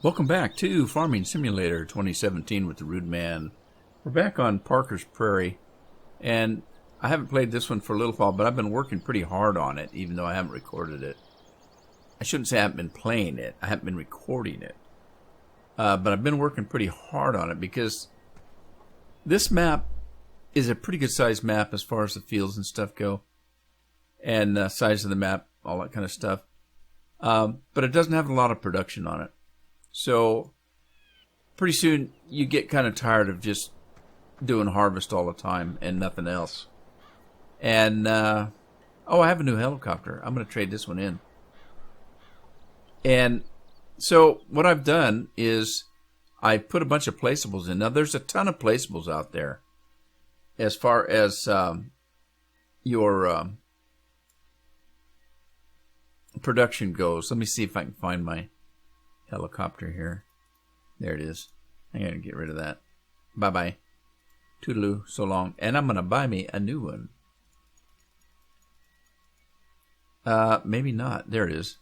Welcome back to Farming Simulator 2017 with the Rude Man. We're back on Parker's Prairie, and I haven't played this one for a little while, but I've been working pretty hard on it, even though I haven't recorded it. I shouldn't say I haven't been playing it. I haven't been recording it. But I've been working pretty hard on it because this map is a pretty good sized map as far as the fields and stuff go, and size of the map, all that kind of stuff. But it doesn't have a lot of production on it. So pretty soon you get kind of tired of just doing harvest all the time and nothing else. And oh, I have a new helicopter. I'm going to trade this one in. And so what I've done is I put a bunch of placeables in. Now there's a ton of placeables out there as far as your production goes. Let me see if I can find my helicopter here. There it is. I'm going to get rid of that. Bye-bye. Toodaloo, so long. And I'm going to buy me a new one. Maybe not. There it is.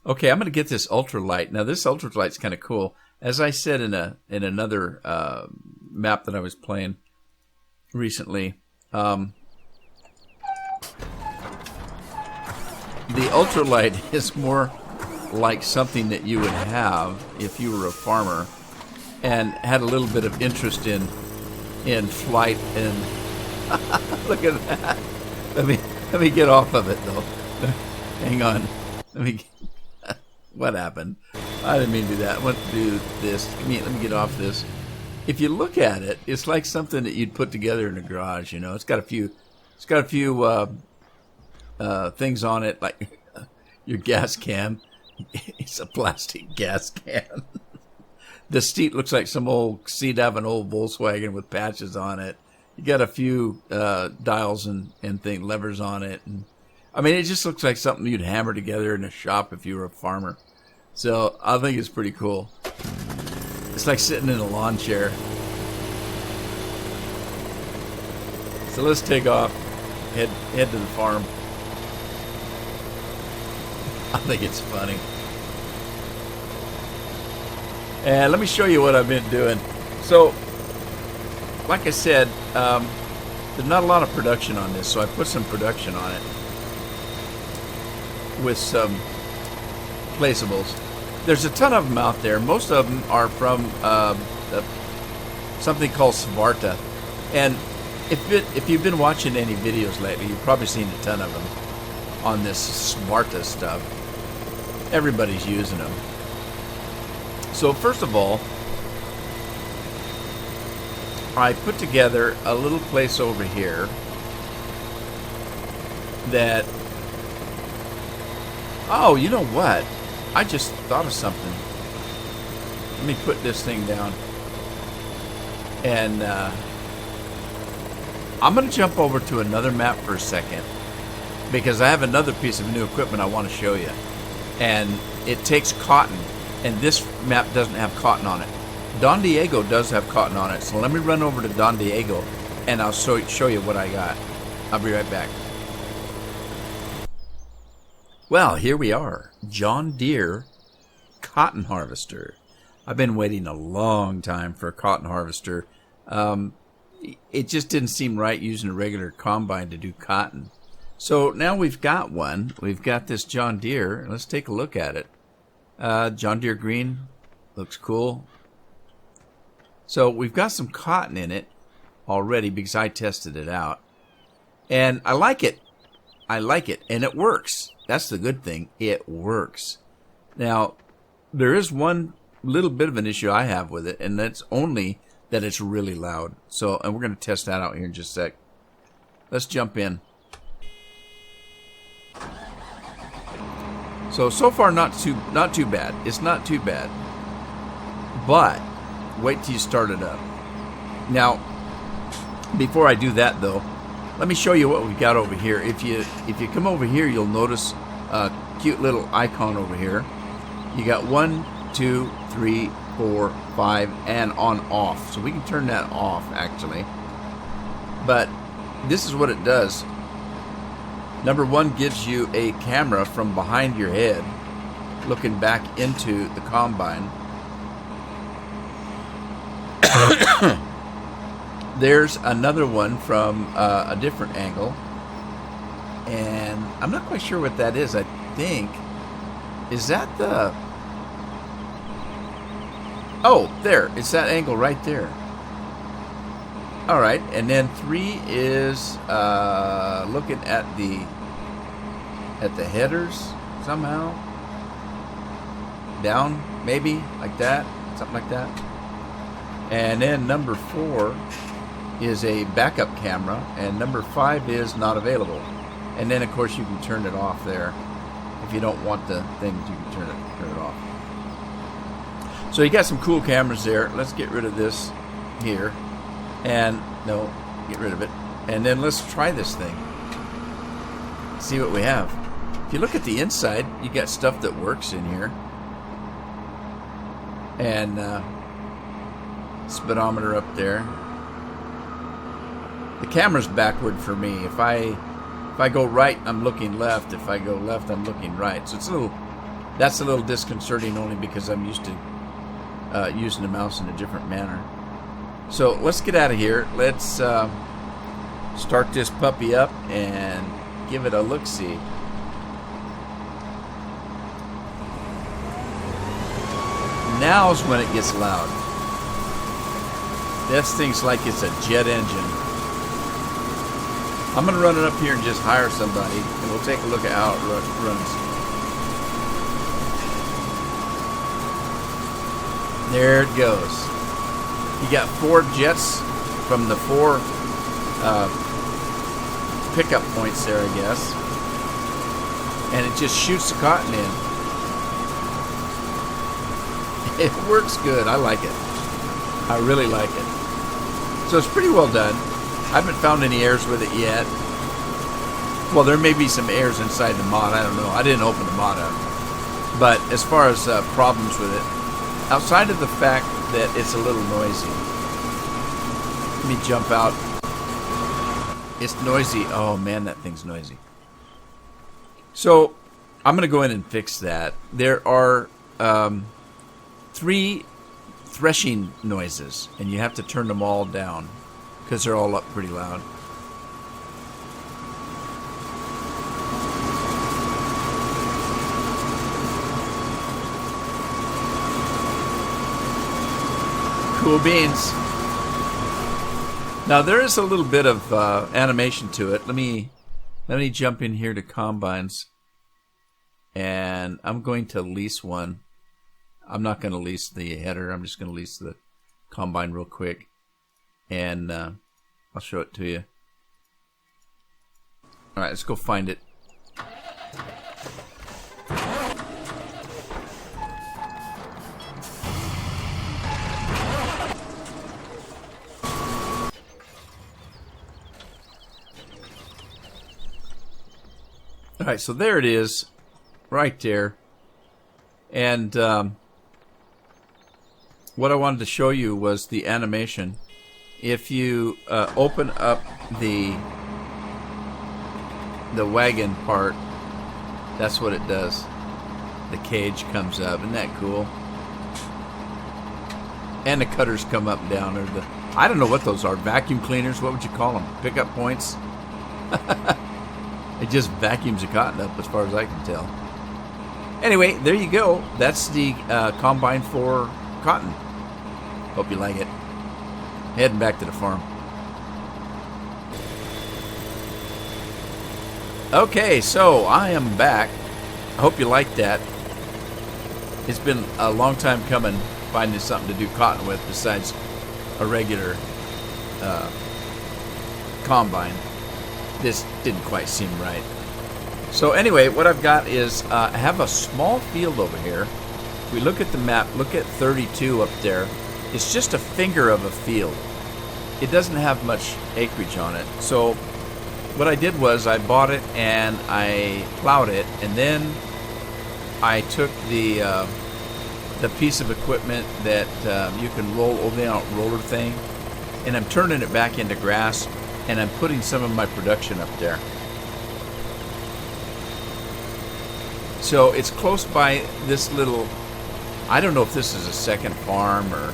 Okay, I'm going to get this ultralight. Now, this ultralight's kind of cool. As I said in another map that I was playing recently, the ultralight is more like something that you would have if you were a farmer and had a little bit of interest in flight. And look at that. Let me get off of it though. Hang on. What happened? I didn't mean to do that. I want to do this. Let me get off this. If you look at it, it's like something that you'd put together in a garage. You know, it's got a few things on it, like your gas can. It's a plastic gas can. The seat looks like some old seat of an old Volkswagen with patches on it. You got a few dials and levers on it. And, I mean, it just looks like something you'd hammer together in a shop if you were a farmer. So I think it's pretty cool. It's like sitting in a lawn chair. So let's take off, head to the farm. I think it's funny. And let me show you what I've been doing. So, like I said, there's not a lot of production on this, so I put some production on it with some placeables. There's a ton of them out there. Most of them are from something called Svarta. And if you've been watching any videos lately, you've probably seen a ton of them on this Svarta stuff. Everybody's using them. So first of all, I put together a little place over here that, oh, you know what? I just thought of something. Let me put this thing down. And I'm going to jump over to another map for a second because I have another piece of new equipment I want to show you. And it takes cotton. And this map doesn't have cotton on it. Don Diego does have cotton on it. So let me run over to Don Diego and I'll show you what I got. I'll be right back. Well, here we are. John Deere cotton harvester. I've been waiting a long time for a cotton harvester. It just didn't seem right using a regular combine to do cotton. So now we've got one. We've got this John Deere. Let's take a look at it. John Deere green. Looks cool. So we've got some cotton in it already because I tested it out. And I like it. I like it. And it works. That's the good thing. It works. Now, there is one little bit of an issue I have with it, and that's only that it's really loud. So, and we're going to test that out here in just a sec. Let's jump in. So far not too bad. It's not too bad. But wait till you start it up. Now, before I do that though, let me show you what we've got over here. If you come over here, you'll notice a cute little icon over here. You got 1, 2, 3, 4, 5, and on off. So we can turn that off actually. But this is what it does. Number 1 gives you a camera from behind your head. looking back into the combine. There's another one from a different angle, and I'm not quite sure what that is. I think, is that the... Oh, there. It's that angle right there. All right, and then 3 is looking at the headers somehow. Down, maybe, like that. Something like that. And then number 4 is a backup camera, and number 5 is not available. And then, of course, you can turn it off there. If you don't want the things, you can turn it off. So you got some cool cameras there. Let's get rid of this here. And, no, get rid of it. And then let's try this thing. See what we have. If you look at the inside, you got stuff that works in here. And speedometer up there. The camera's backward for me. If I go right, I'm looking left. If I go left, I'm looking right. So that's a little disconcerting, only because I'm used to using the mouse in a different manner. So let's get out of here. Let's start this puppy up and give it a look-see. Now's when it gets loud. This thing's like it's a jet engine. I'm going to run it up here and just hire somebody, and we'll take a look at how it runs. There it goes. You got 4 jets from the 4 pickup points there, I guess. And it just shoots the cotton in. It works good. I like it. I really like it. So it's pretty well done. I haven't found any errors with it yet. Well, there may be some errors inside the mod. I don't know. I didn't open the mod up. But as far as problems with it, outside of the fact that it's a little noisy. Let me jump out. It's noisy. Oh, man, that thing's noisy. So I'm going to go in and fix that. There are 3 threshing noises, and you have to turn them all down because they're all up pretty loud. Cool beans. Now there is a little bit of animation to it. Let me jump in here to combines, and I'm going to lease one. I'm not going to lease the header. I'm just going to lease the combine real quick, and I'll show it to you. All right, let's go find it. All right, so there it is, right there. And what I wanted to show you was the animation. If you open up the wagon part, that's what it does. The cage comes up. Isn't that cool? And the cutters come up and down. Or the, I don't know what those are. Vacuum cleaners? What would you call them? Pickup points? It just vacuums the cotton up as far as I can tell. Anyway, there you go. That's the combine for cotton. Hope you like it. Heading back to the farm. Okay, so I am back. I hope you liked that. It's been a long time coming finding something to do cotton with besides a regular combine. This didn't quite seem right. So anyway, what I've got is I have a small field over here. If we look at the map, look at 32 up there. It's just a finger of a field. It doesn't have much acreage on it. So what I did was I bought it and I plowed it, and then I took the piece of equipment that you can roll over the roller thing, and I'm turning it back into grass, and I'm putting some of my production up there. So it's close by this little, I don't know if this is a second farm or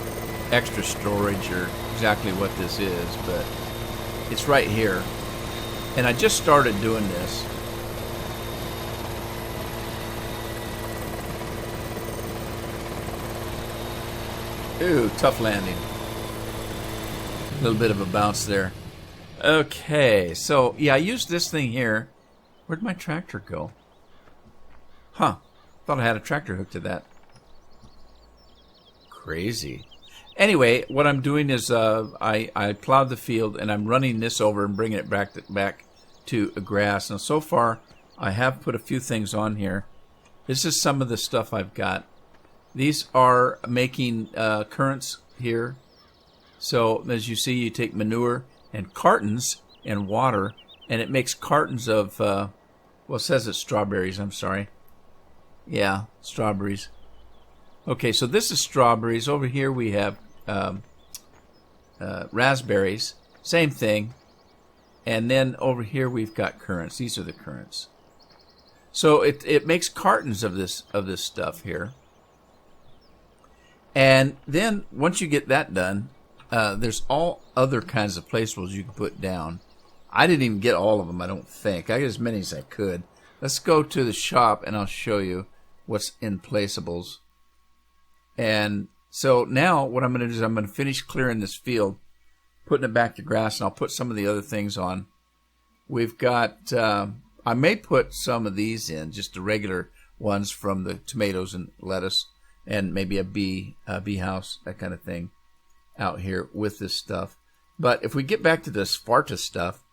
extra storage or exactly what this is, but it's right here. And I just started doing this. Ooh, tough landing. A little bit of a bounce there. Okay, so yeah, I used this thing here. Where'd my tractor go? Huh. Thought I had a tractor hooked to that. Crazy. Anyway, what I'm doing is I plowed the field and I'm running this over and bringing it back to grass. Now, so far, I have put a few things on here. This is some of the stuff I've got. These are making currants here. So, as you see, you take manure and cartons and water, and it makes cartons of, well, it says it's strawberries, I'm sorry. Yeah, strawberries. Okay, so this is strawberries. Over here we have raspberries. Same thing. And then over here we've got currants. These are the currants. So it makes cartons of this stuff here. And then once you get that done, there's all other kinds of placeables you can put down. I didn't even get all of them, I don't think. I got as many as I could. Let's go to the shop and I'll show you what's in placeables. And so now what I'm going to do is I'm going to finish clearing this field, putting it back to grass, and I'll put some of the other things on. We've got, I may put some of these in, just the regular ones from the tomatoes and lettuce, and maybe a bee house, that kind of thing, out here with this stuff. But if we get back to the Sparta stuff,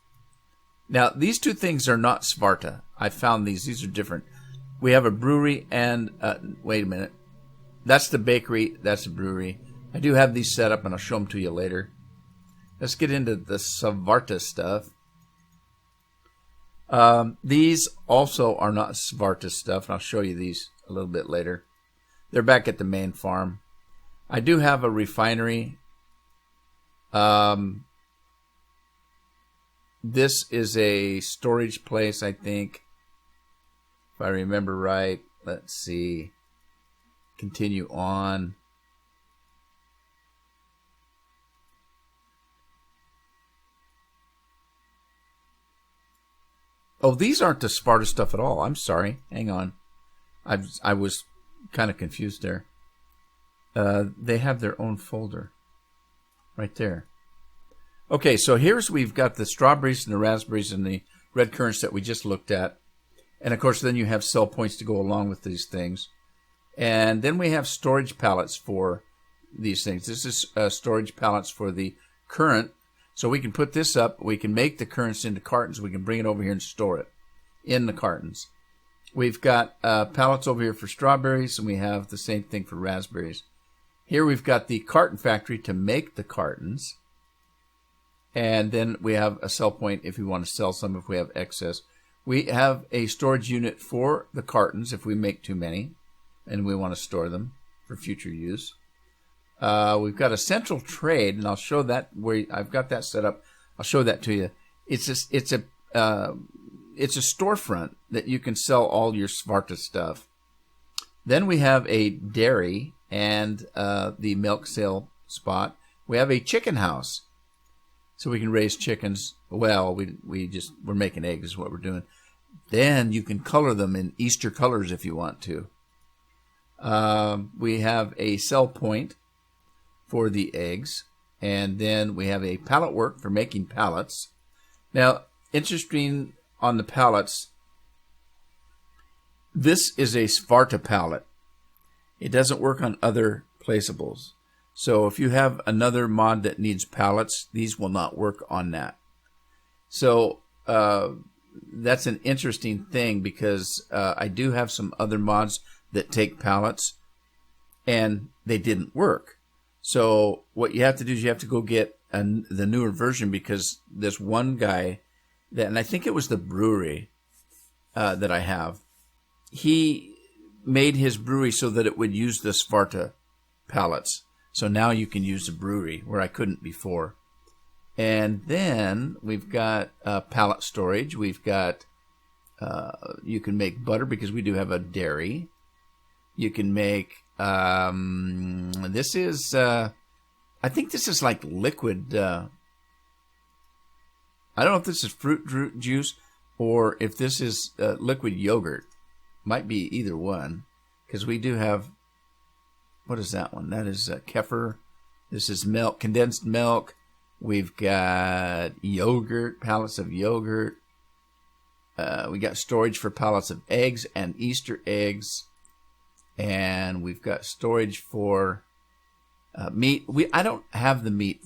now these two things are not Sparta. I found these are different. We have a brewery and, wait a minute. That's the bakery, that's the brewery. I do have these set up and I'll show them to you later. Let's get into the Svarta stuff. These also are not Svarta stuff, and I'll show you these a little bit later. They're back at the main farm. I do have a refinery. This is a storage place, I think. If I remember right. Let's see. Continue on. Oh, these aren't the Sparta stuff at all. I'm sorry. Hang on. I was kind of confused there. They have their own folder. Right there. Okay, so we've got the strawberries and the raspberries and the red currants that we just looked at. And, of course, then you have sell points to go along with these things. And then we have storage pallets for these things. This is storage pallets for the currant. So we can put this up. We can make the currants into cartons. We can bring it over here and store it in the cartons. We've got pallets over here for strawberries, and we have the same thing for raspberries. Here we've got the carton factory to make the cartons. And then we have a sell point if we want to sell some if we have excess. We have a storage unit for the cartons if we make too many and we want to store them for future use. We've got a central trade, and I'll show that where I've got that set up. I'll show that to you. It's a storefront that you can sell all your Svarta stuff. Then we have a dairy and the milk sale spot. We have a chicken house, so we can raise chickens. Well, we're making eggs is what we're doing. Then you can color them in Easter colors if you want to. We have a sell point for the eggs, and then we have a pallet work for making pallets. Now, interesting on the pallets, this is a Svarta pallet. It doesn't work on other placeables. So if you have another mod that needs pallets, these will not work on that. So that's an interesting thing because I do have some other mods that take pallets, and they didn't work. So what you have to do is you have to go get the newer version, because this one guy, and I think it was the brewery that I have, he made his brewery so that it would use the Svarta pallets. So now you can use the brewery where I couldn't before. And then we've got pallet storage. We've got You can make butter because we do have a dairy. You can make, this is, I think this is like liquid, I don't know if this is fruit juice or if this is liquid yogurt. Might be either one, because we do have, what is that one? That is kefir. This is milk, condensed milk. We've got yogurt, pallets of yogurt. We got storage for pallets of eggs and Easter eggs. And we've got storage for meat. I don't have the meat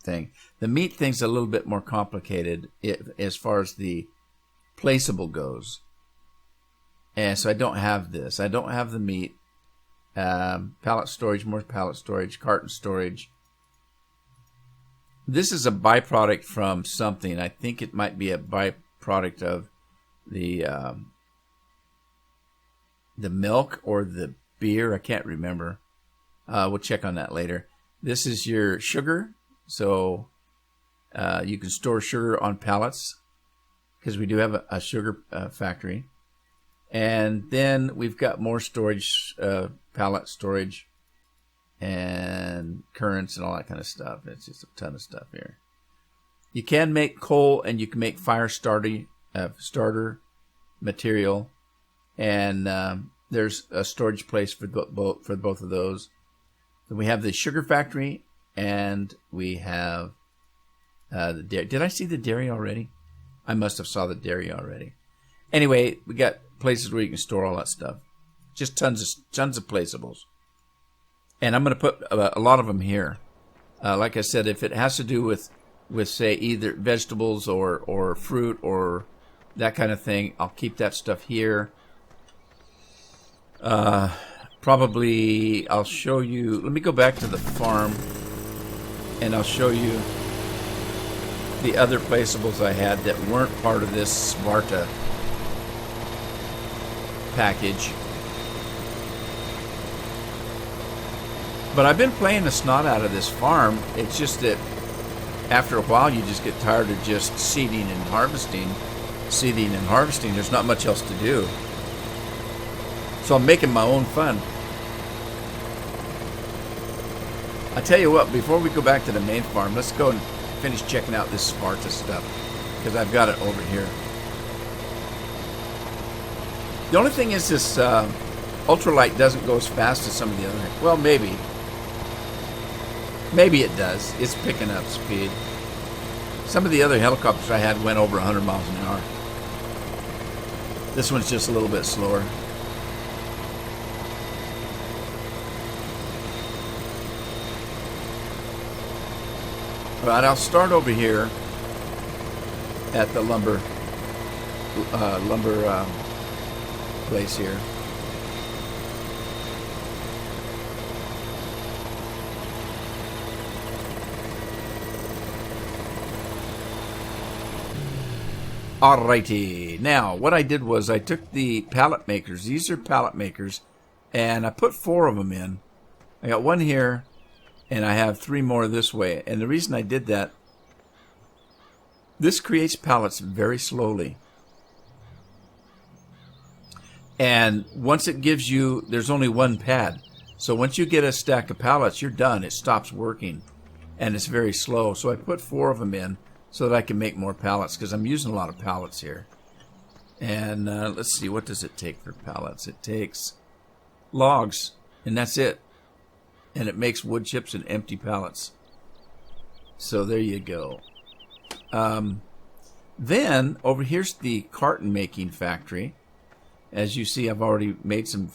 thing. The meat thing's a little bit more complicated as far as the placeable goes. And so I don't have this. I don't have the meat. Pallet storage, more pallet storage, carton storage. This is a byproduct from something. I think it might be a byproduct of the milk or the beer. I can't remember. We'll check on that later. This is your sugar. So you can store sugar on pallets because we do have a sugar factory. And then we've got more storage, pallet storage and currents and all that kind of stuff. It's just a ton of stuff here. You can make coal and you can make fire starter material. And there's a storage place for both of those. So we have the sugar factory and we have the dairy. Did I see the dairy already? I must have saw the dairy already. Anyway, we got places where you can store all that stuff. Just tons of placeables. And I'm going to put a lot of them here. Like I said, if it has to do with say either vegetables or fruit or that kind of thing, I'll keep that stuff here. Probably I'll show you. Let me go back to the farm and I'll show you the other placeables I had that weren't part of this Sparta package. But I've been playing the snot out of this farm. It's just that after a while you just get tired of just seeding and harvesting. There's not much else to do. So I'm making my own fun. I tell you what, before we go back to the main farm, let's go and finish checking out this Sparta stuff because I've got it over here. The only thing is this ultralight doesn't go as fast as some of the other. Well, maybe. Maybe it does. It's picking up speed. Some of the other helicopters I had went over 100 miles an hour. This one's just a little bit slower. All right, I'll start over here at the lumber place here. Alrighty, now what I did was I took the pallet makers. These are pallet makers, and I put 4 of them in. I got one here, and I have 3 more this way. And the reason I did that, this creates pallets very slowly. And once it gives you, there's only one pad. So once you get a stack of pallets, you're done. It stops working, and it's very slow. So I put 4 of them in so that I can make more pallets because I'm using a lot of pallets here. And let's see, what does it take for pallets? It takes logs, and that's it. And it makes wood chips and empty pallets. So there you go. Then over here's the carton making factory. As you see, I've already made some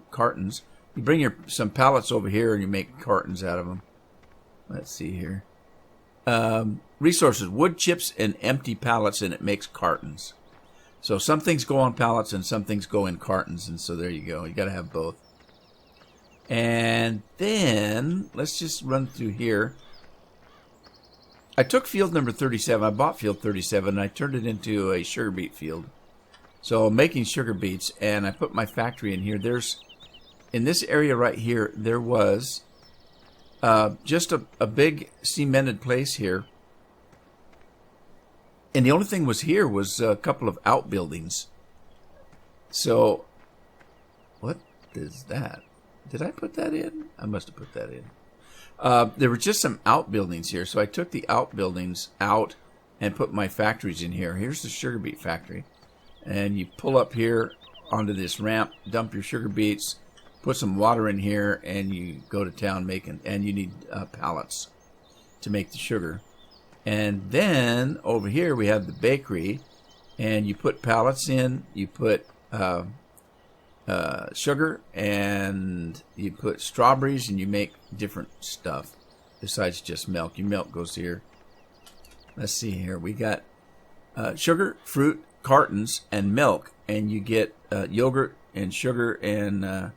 cartons. You bring some pallets over here and you make cartons out of them. Let's see here. Resources, wood chips and empty pallets, and it makes cartons. So some things go on pallets and some things go in cartons, and so there you go. You got to have both. And then let's just run through here. I took field number 37. I bought field 37 and I turned it into a sugar beet field. So I'm making sugar beets, and I put my factory in here. There's, in this area right here, there was just a big cemented place here. And the only thing was here was a couple of outbuildings. So, what is that? Did I put that in? I must have put that in. There were just some outbuildings here, so I took the outbuildings out and put my factories in here. Here's the sugar beet factory. And you pull up here onto this ramp, dump your sugar beets, put some water in here, and you go to town making. And you need pallets to make the sugar. And then over here we have the bakery, and you put pallets in, you put sugar, and you put strawberries, and you make different stuff besides just milk. Your milk goes here. Let's see here. We got sugar, fruit, cartons, and milk, and you get yogurt and sugar and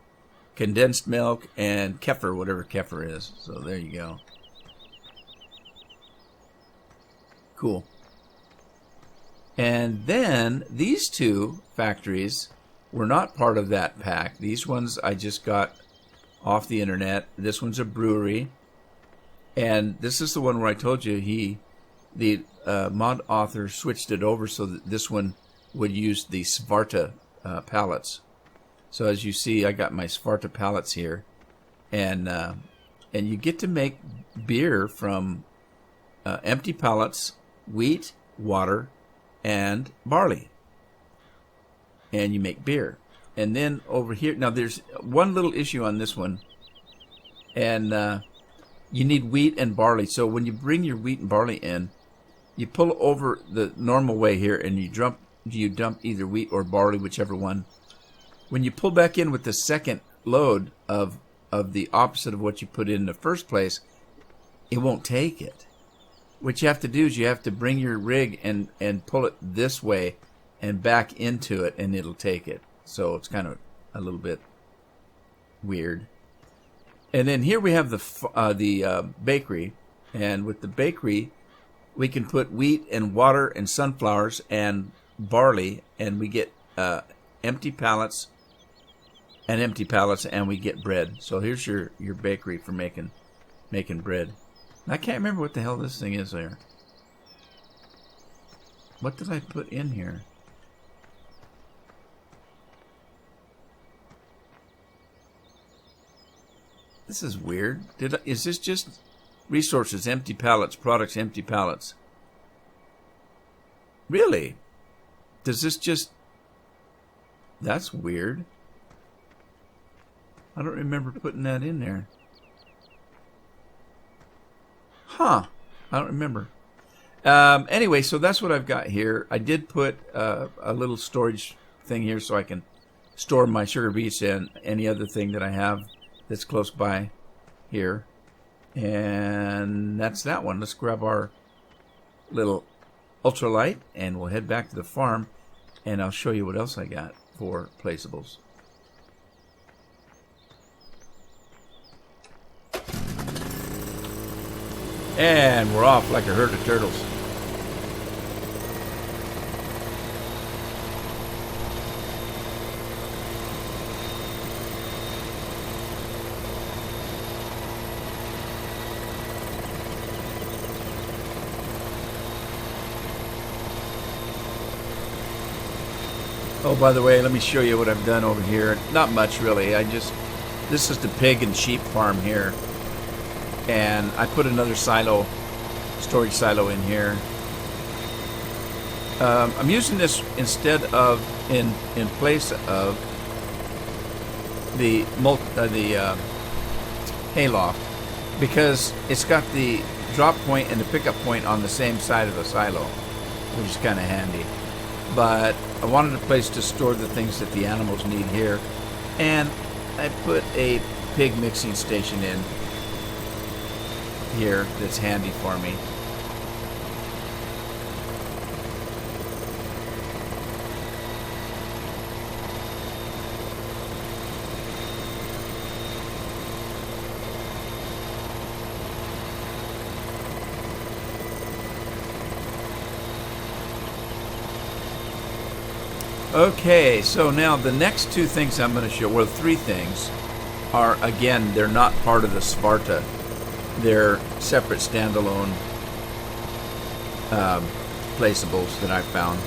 condensed milk and kefir, whatever kefir is. So there you go. Cool. And then these two factories were not part of that pack. These ones I just got off the internet. This one's a brewery. And this is the one where I told you the mod author switched it over so that this one would use the Svarta pallets. So as you see, I got my Svarta pallets here. And you get to make beer from empty pallets, wheat, water, and barley. And you make beer. And then over here, now there's one little issue on this one. And you need wheat and barley. So when you bring your wheat and barley in, you pull over the normal way here and you dump either wheat or barley, whichever one. When you pull back in with the second load of the opposite of what you put in the first place, it won't take it. What you have to do is you have to bring your rig and pull it this way and back into it, and it'll take it. So it's kind of a little bit weird. And then here we have the bakery, and with the bakery, we can put wheat and water and sunflowers and barley, and we get empty pallets, and we get bread. So here's your bakery for making bread. I can't remember what the hell this thing is there. What did I put in here? This is weird. Is this just resources, empty pallets, products, empty pallets? Really? Does this just... That's weird. I don't remember putting that in there. Huh. I don't remember. Anyway, so that's what I've got here. I did put a little storage thing here so I can store my sugar beets and any other thing that I have that's close by here. And that's that one. Let's grab our little ultralight and we'll head back to the farm, and I'll show you what else I got for placeables. And we're off like a herd of turtles. Oh, by the way, let me show you what I've done over here. Not much, really. This is the pig and sheep farm here. And I put another storage silo in here. I'm using this instead of, in place of the hayloft, because it's got the drop point and the pickup point on the same side of the silo, which is kind of handy. But I wanted a place to store the things that the animals need here, and I put a pig mixing station in here that's handy for me. Okay, so now the next two things I'm going to show, well, three things, are, again, they're not part of the Svarta. They're separate, standalone placeables that I found.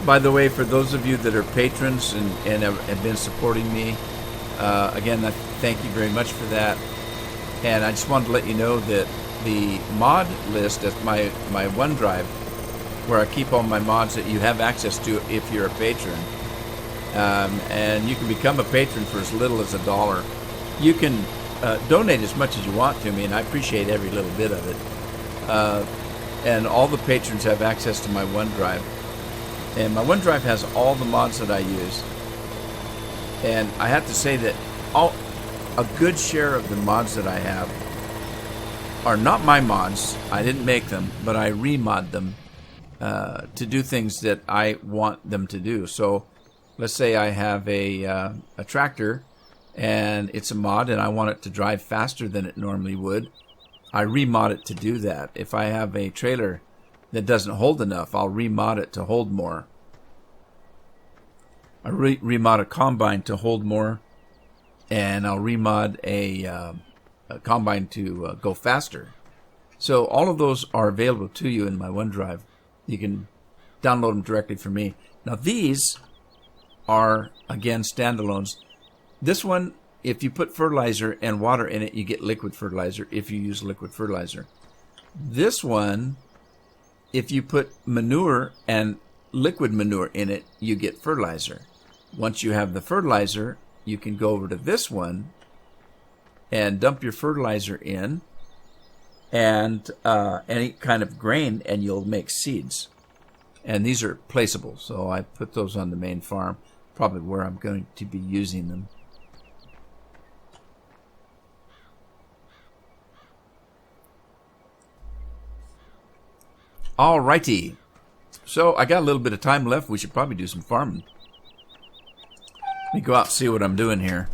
by the way, for those of you that are patrons and have been supporting me, again, I thank you very much for that. And I just wanted to let you know that the mod list at my OneDrive, where I keep all my mods that you have access to if you're a patron, and you can become a patron for as little as $1. You can donate as much as you want to me, and I appreciate every little bit of it. And all the patrons have access to my OneDrive. And my OneDrive has all the mods that I use. And I have to say that a good share of the mods that I have are not my mods. I didn't make them, but I remod them to do things that I want them to do. So let's say I have a tractor and it's a mod and I want it to drive faster than it normally would. I remod it to do that. If I have a trailer that doesn't hold enough, I'll remod it to hold more. I remod a combine to hold more, and I'll remod a combine to go faster. So all of those are available to you in my OneDrive. You can download them directly from me. Now these are, again, standalones. This one, if you put fertilizer and water in it, you get liquid fertilizer if you use liquid fertilizer. This one, if you put manure and liquid manure in it, you get fertilizer. Once you have the fertilizer, you can go over to this one and dump your fertilizer in and any kind of grain, and you'll make seeds. And these are placeable, so I put those on the main farm, probably where I'm going to be using them. Alrighty, so I got a little bit of time left. We should probably do some farming. Let me go out and see what I'm doing here.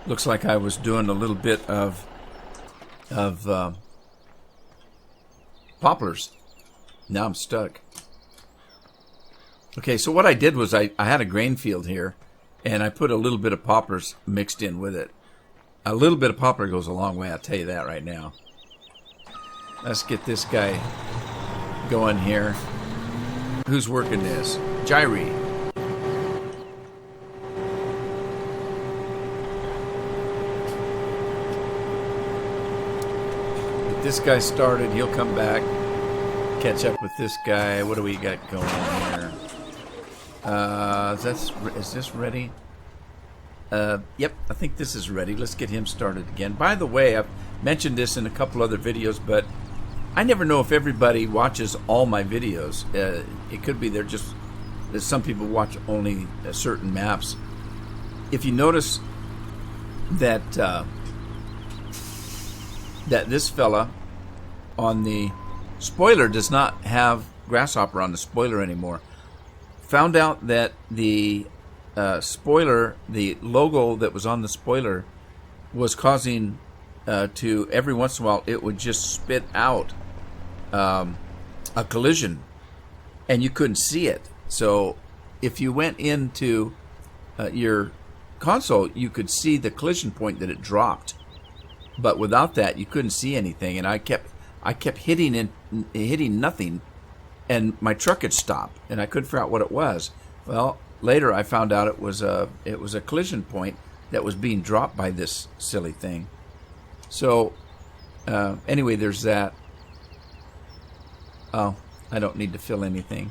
Looks like I was doing a little bit of poplars. Now I'm stuck. Okay, so what I did was I had a grain field here, and I put a little bit of poplars mixed in with it. A little bit of poplar goes a long way, I'll tell you that right now. Let's get this guy going here. Who's working this? Jyree. Get this guy started, he'll come back. Catch up with this guy. What do we got going on here? Is this ready? Yep, I think this is ready. Let's get him started again. By the way, I've mentioned this in a couple other videos, but I never know if everybody watches all my videos. It could be that some people watch only certain maps. If you notice that that this fella on the spoiler does not have grasshopper on the spoiler anymore. Found out that the spoiler, the logo that was on the spoiler, was causing to every once in a while it would just spit out a collision, and you couldn't see it. So if you went into your console, you could see the collision point that it dropped, but without that you couldn't see anything. And I kept hitting nothing, and my truck had stopped, and I couldn't figure out what it was. Well, later I found out it was a collision point that was being dropped by this silly thing. So anyway, there's that. Oh, I don't need to fill anything.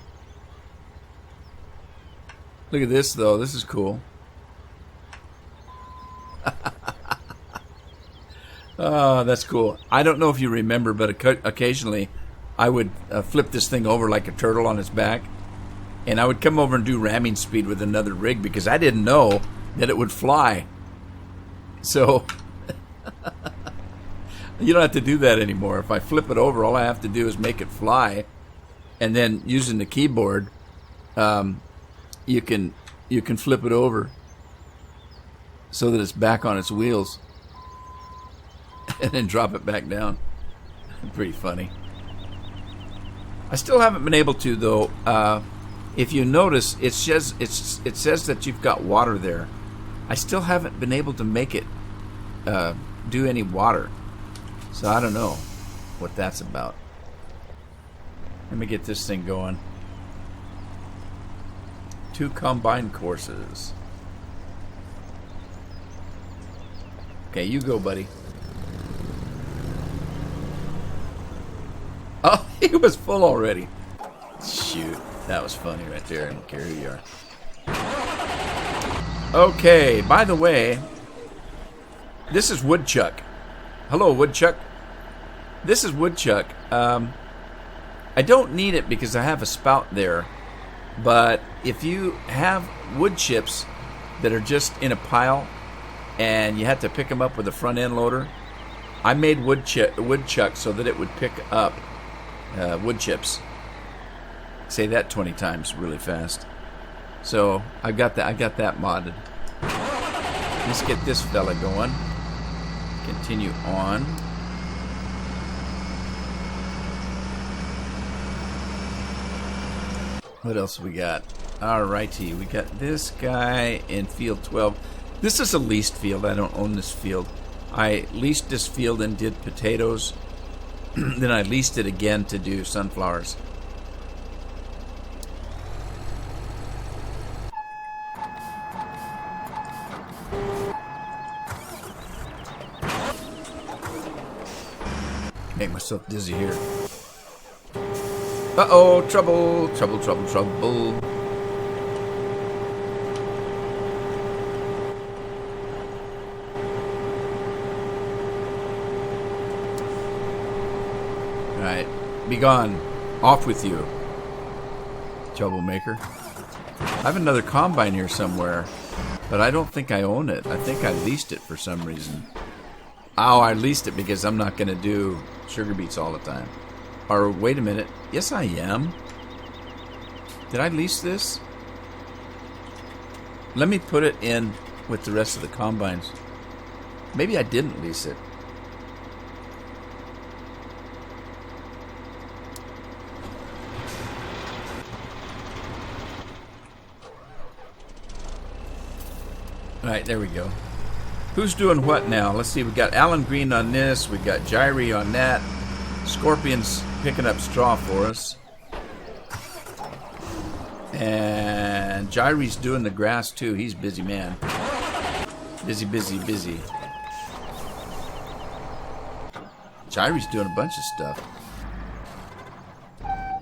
Look at this though. This is cool. Oh, that's cool. I don't know if you remember, but occasionally I would flip this thing over like a turtle on its back. And I would come over and do ramming speed with another rig because I didn't know that it would fly. So you don't have to do that anymore. If I flip it over, all I have to do is make it fly. And then using the keyboard, you can flip it over so that it's back on its wheels. And then drop it back down. Pretty funny. I still haven't been able to, though. If you notice, it says that you've got water there. I still haven't been able to make it do any water. So I don't know. what that's about. Let me get this thing going. 2 combine courses. Okay, you go, buddy. Oh, he was full already. Shoot, that was funny right there. I don't care who you are. Okay, by the way, this is Woodchuck. Hello, Woodchuck. This is Woodchuck. I don't need it because I have a spout there. But if you have wood chips that are just in a pile and you have to pick them up with a front end loader, I made Woodchuck so that it would pick up wood chips. Say that 20 times really fast. So I got that modded. Let's get this fella going. Continue on. What else we got? Alrighty, we got this guy in field 12. This is a leased field. I don't own this field. I leased this field and did potatoes. Then I leased it again to do sunflowers. Make myself dizzy here. Uh-oh, trouble, trouble, trouble, trouble. Alright, be gone. Off with you, troublemaker. I have another combine here somewhere, but I don't think I own it. I think I leased it for some reason. Oh, I leased it because I'm not going to do sugar beets all the time. Or, wait a minute. Yes, I am. Did I lease this? Let me put it in with the rest of the combines. Maybe I didn't lease it. Alright, there we go. Who's doing what now? Let's see. We got Alan Green on this. We got Jyree on that. Scorpion's picking up straw for us. And Jyree's doing the grass too. He's busy man. Busy, busy, busy. Jyree's doing a bunch of stuff.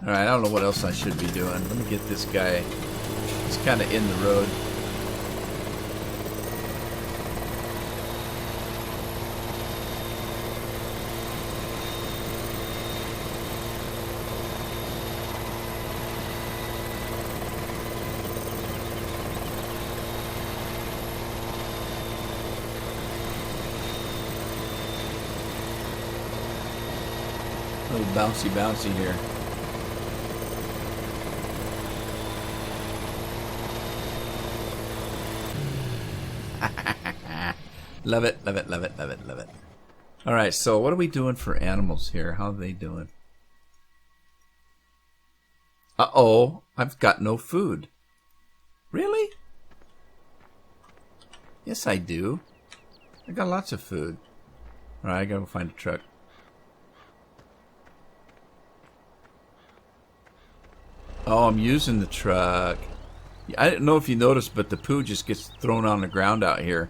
Alright, I don't know what else I should be doing. Let me get this guy. He's kind of in the road. A little bouncy bouncy here. Love it, love it, love it, love it, love it. Alright, so what are we doing for animals here? How are they doing? Uh-oh, I've got no food. Really? Yes, I do. I got lots of food. Alright, I gotta go find a truck. Oh, I'm using the truck. I didn't know if you noticed, but the poo just gets thrown on the ground out here.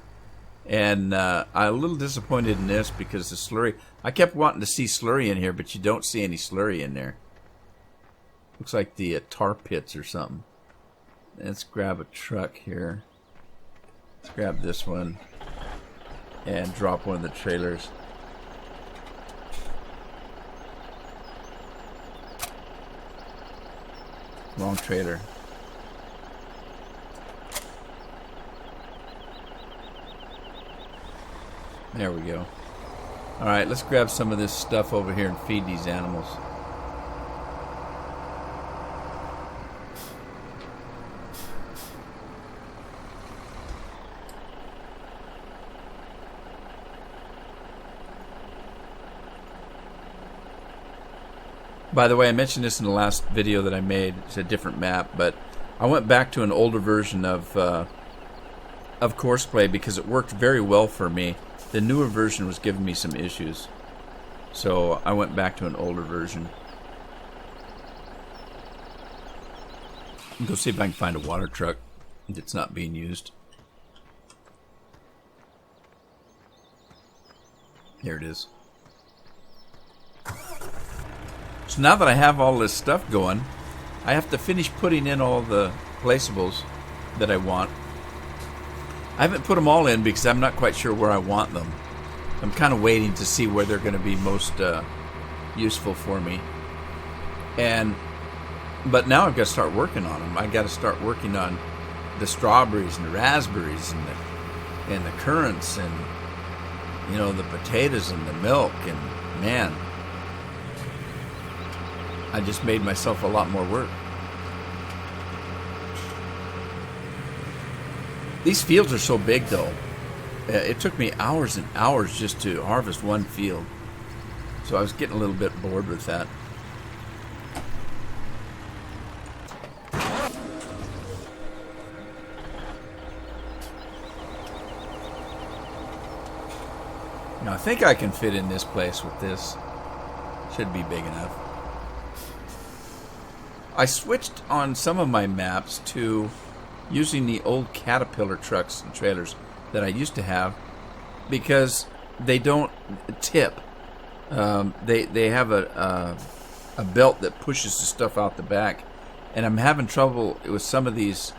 And I'm a little disappointed in this because the slurry... I kept wanting to see slurry in here, but you don't see any slurry in there. Looks like the tar pits or something. Let's grab a truck here. Let's grab this one. And drop one of the trailers. Wrong trailer. There we go. Alright, let's grab some of this stuff over here and feed these animals. By the way, I mentioned this in the last video that I made. It's a different map, but I went back to an older version of Courseplay because it worked very well for me. The newer version was giving me some issues. So I went back to an older version. Go see if I can find a water truck that's not being used. Here it is. So now that I have all this stuff going, I have to finish putting in all the placeables that I want. I haven't put them all in because I'm not quite sure where I want them. I'm kind of waiting to see where they're going to be most useful for me. But now I've got to start working on them. I've got to start working on the strawberries and the raspberries and the currants and, you know, the potatoes and the milk. And man, I just made myself a lot more work. These fields are so big, though. It took me hours and hours just to harvest one field. So I was getting a little bit bored with that. Now I think I can fit in this place with this. Should be big enough. I switched on some of my maps to using the old Caterpillar trucks and trailers that I used to have because they don't tip. They have a belt that pushes the stuff out the back, and I'm having trouble with some of these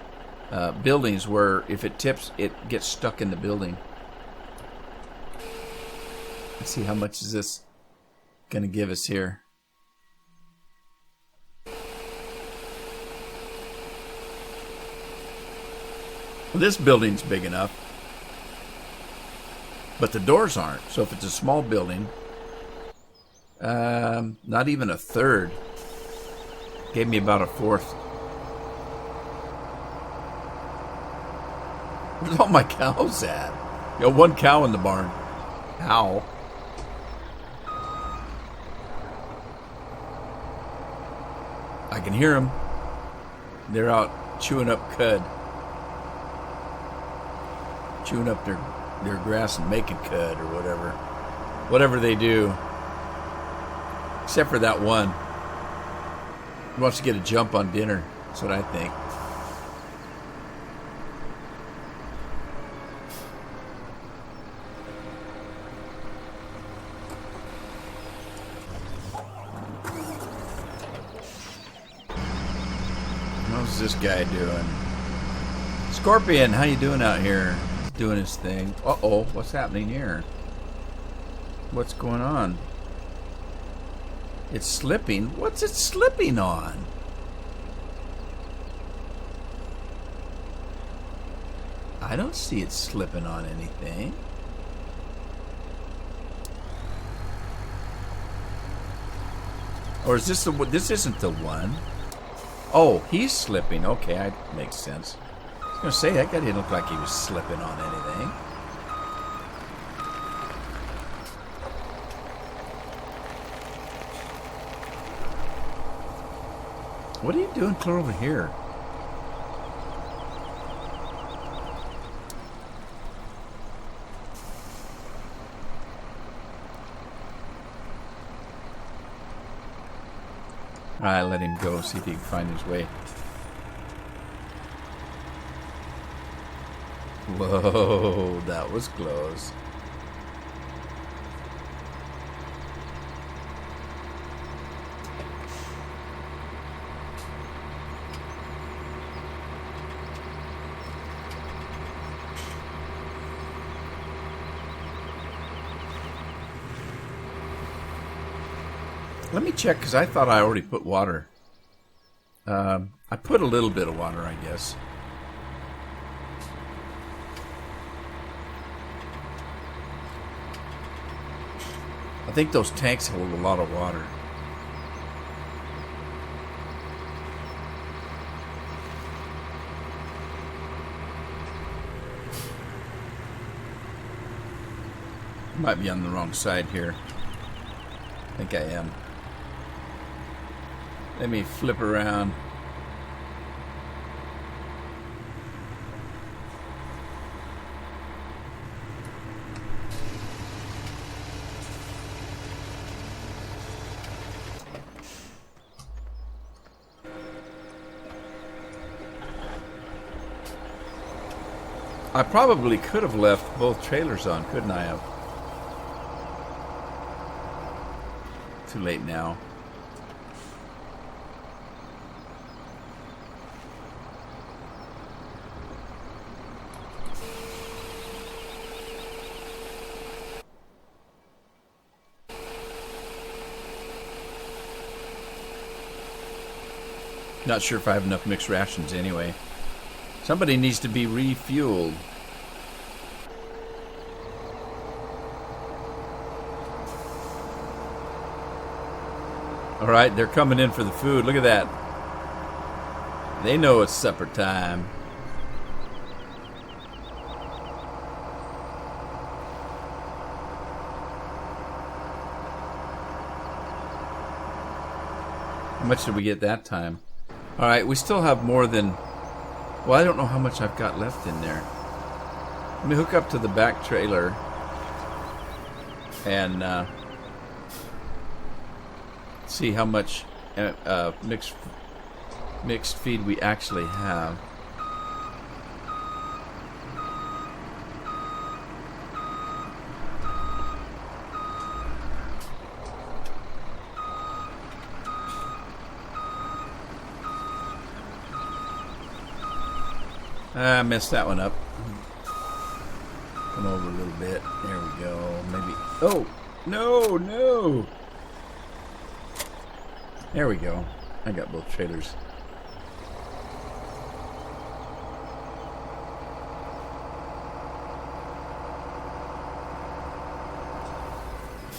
buildings where if it tips, it gets stuck in the building. Let's see, how much is this going to give us here? Well, this building's big enough, but the doors aren't. So if it's a small building, not even a third. Gave me about a fourth. Where's all my cows at? You got one cow in the barn. Ow. I can hear them. They're out chewing up cud. Chewing up their grass and making cud or whatever. Whatever they do. Except for that one. He wants to get a jump on dinner. That's what I think. How's this guy doing? Scorpion, how you doing out here? He's doing his thing. Uh-oh, what's happening here? What's going on? It's slipping. What's it slipping on? I don't see it slipping on anything. Or is this the? This isn't the one. Oh, he's slipping. Okay, that makes sense. I was gonna say that guy didn't look like he was slipping on anything. What are you doing clear over here? Alright, let him go, see if he can find his way. Whoa, that was close. Let me check, because I thought I already put water. I put a little bit of water, I guess. I think those tanks hold a lot of water. Might be on the wrong side here. I think I am. Let me flip around. probably could have left both trailers on, couldn't I have? Too late now. Not sure if I have enough mixed rations anyway. Somebody needs to be refueled. Alright, they're coming in for the food. Look at that. They know it's supper time. How much did we get that time? Alright, we still have more than... Well, I don't know how much I've got left in there. Let me hook up to the back trailer and see how much mixed feed we actually have. I messed that one up. Come over a little bit. There we go. Maybe. Oh! No! No! There we go. I got both trailers.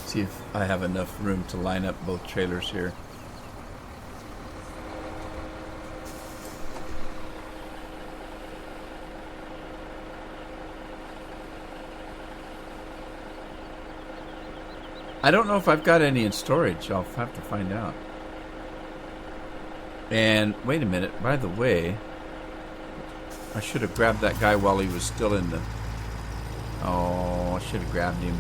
See if I have enough room to line up both trailers here. I don't know if I've got any in storage. I'll have to find out. And wait a minute. By the way, I should have grabbed that guy while he was still in the... Oh, I should have grabbed him.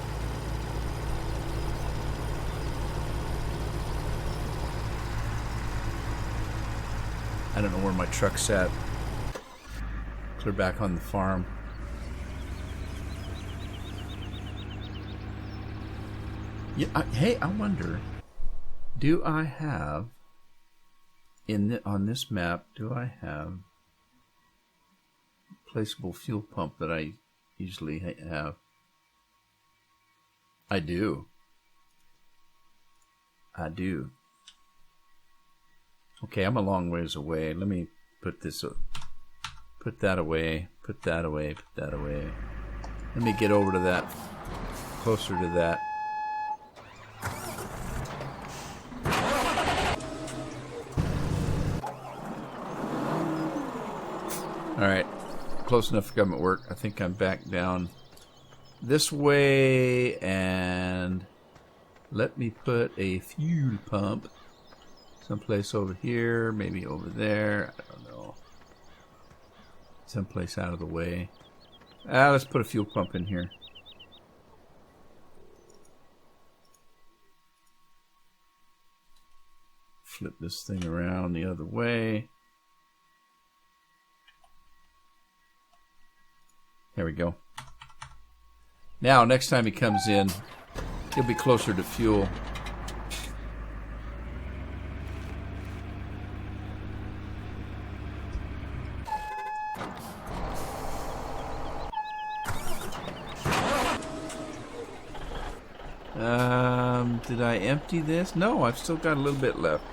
I don't know where my truck's at. Clear back on the farm. Yeah, hey, I wonder, do I have on this map? Do I have a placeable fuel pump that I usually have? I do. I do. Okay, I'm a long ways away. Let me put this. Put that away. Put that away. Put that away. Let me get over to that. Closer to that. Alright, close enough for government work. I think I'm back down this way, and let me put a fuel pump someplace over here, maybe over there, I don't know. Someplace out of the way. Let's put a fuel pump in here. Flip this thing around the other way. There we go. Now, next time he comes in, he'll be closer to fuel. Did I empty this? No, I've still got a little bit left.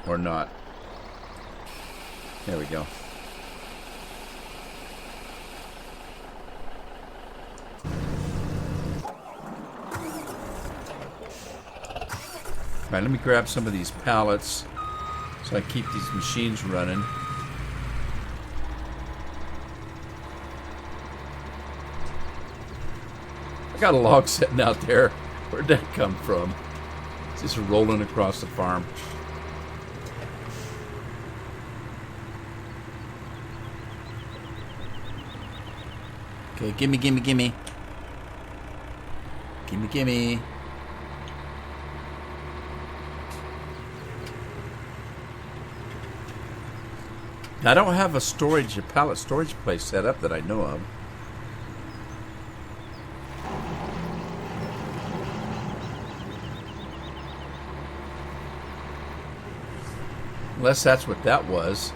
Or not. There we go. Alright, let me grab some of these pallets so I keep these machines running. I got a log sitting out there. Where'd that come from? It's just rolling across the farm. Okay, gimme, gimme, gimme. Gimme, gimme. Now, I don't have a pallet storage place set up that I know of. Unless that's what that was.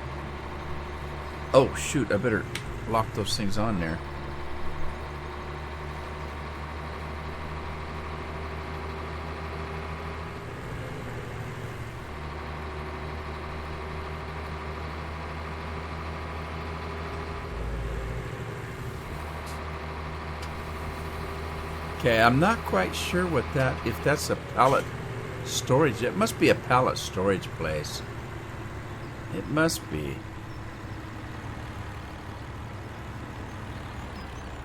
Oh, shoot, I better lock those things on there. Okay, I'm not quite sure if that's a pallet storage. It must be a pallet storage place. It must be.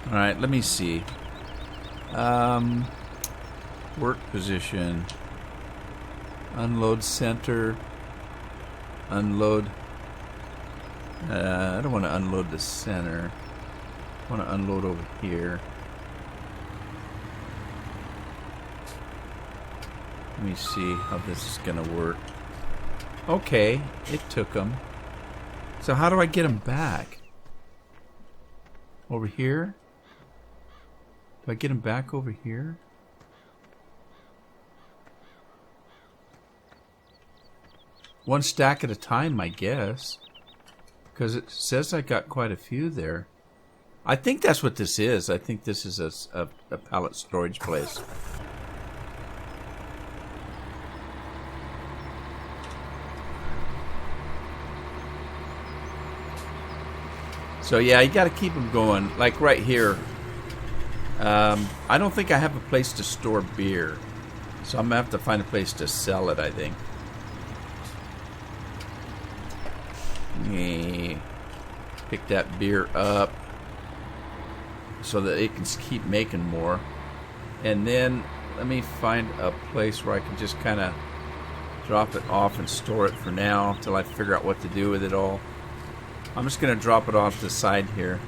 Alright, let me see. Work position. Unload center. Unload. I don't want to unload the center. I want to unload over here. Let me see how this is going to work. Okay, it took them. So how do I get them back? Over here? Do I get them back over here? One stack at a time, I guess. Because it says I got quite a few there. I think that's what this is. I think this is a pallet storage place. So yeah, you got to keep them going. Like right here, I don't think I have a place to store beer, so I'm gonna have to find a place to sell it, I think. Pick that beer up so that it can keep making more, and then let me find a place where I can just kind of drop it off and store it for now until I figure out what to do with it all. I'm just going to drop it off the side here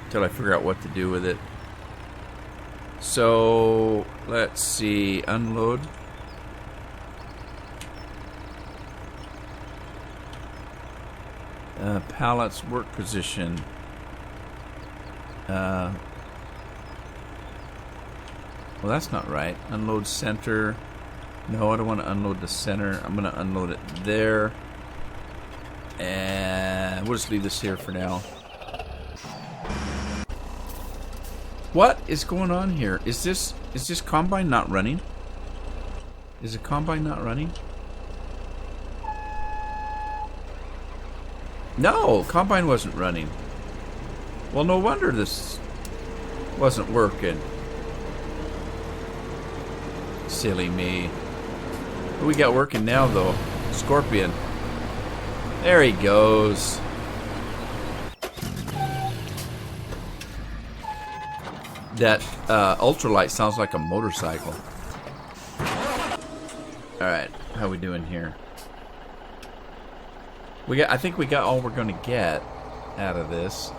until I figure out what to do with it. So, let's see. Unload. Pallets, work position. Well, that's not right. Unload center. No, I don't want to unload the center. I'm going to unload it there. And we'll just leave this here for now. What is going on here? Is this combine not running? Is the combine not running? No, combine wasn't running. Well, no wonder this wasn't working. Silly me. What we got working now, though? Scorpion. There he goes. That ultralight sounds like a motorcycle. Alright, how we doing here? I think we got all we're gonna get out of this.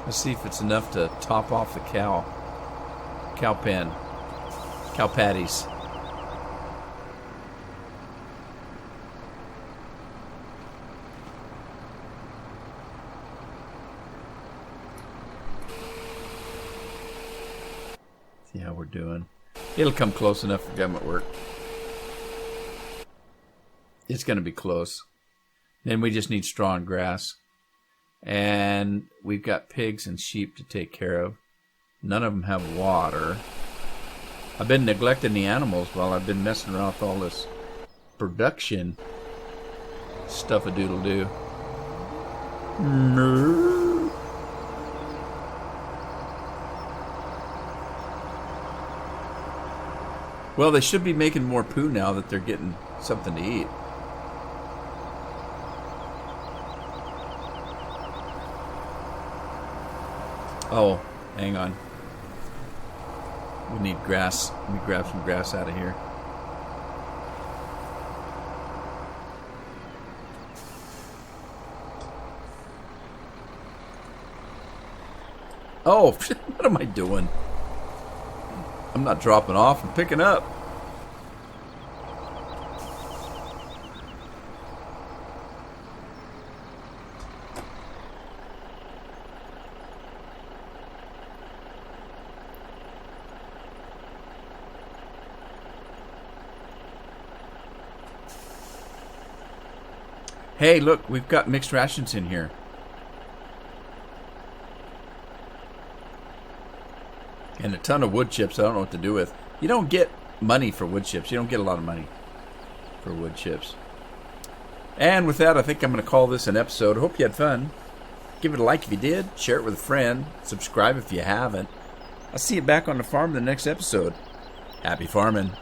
Let's see if it's enough to top off the cow pen. Cow patties. See how we're doing. It'll come close enough for government work. It's going to be close. Then we just need straw and grass. And we've got pigs and sheep to take care of. None of them have water. I've been neglecting the animals while I've been messing around with all this production stuff a doodle do. Well, they should be making more poo now that they're getting something to eat. Oh, hang on. We need grass. Let me grab some grass out of here. Oh, what am I doing? I'm not dropping off. I'm picking up. Hey, look, we've got mixed rations in here. And a ton of wood chips I don't know what to do with. You don't get money for wood chips. You don't get a lot of money for wood chips. And with that, I think I'm going to call this an episode. I hope you had fun. Give it a like if you did. Share it with a friend. Subscribe if you haven't. I'll see you back on the farm in the next episode. Happy farming.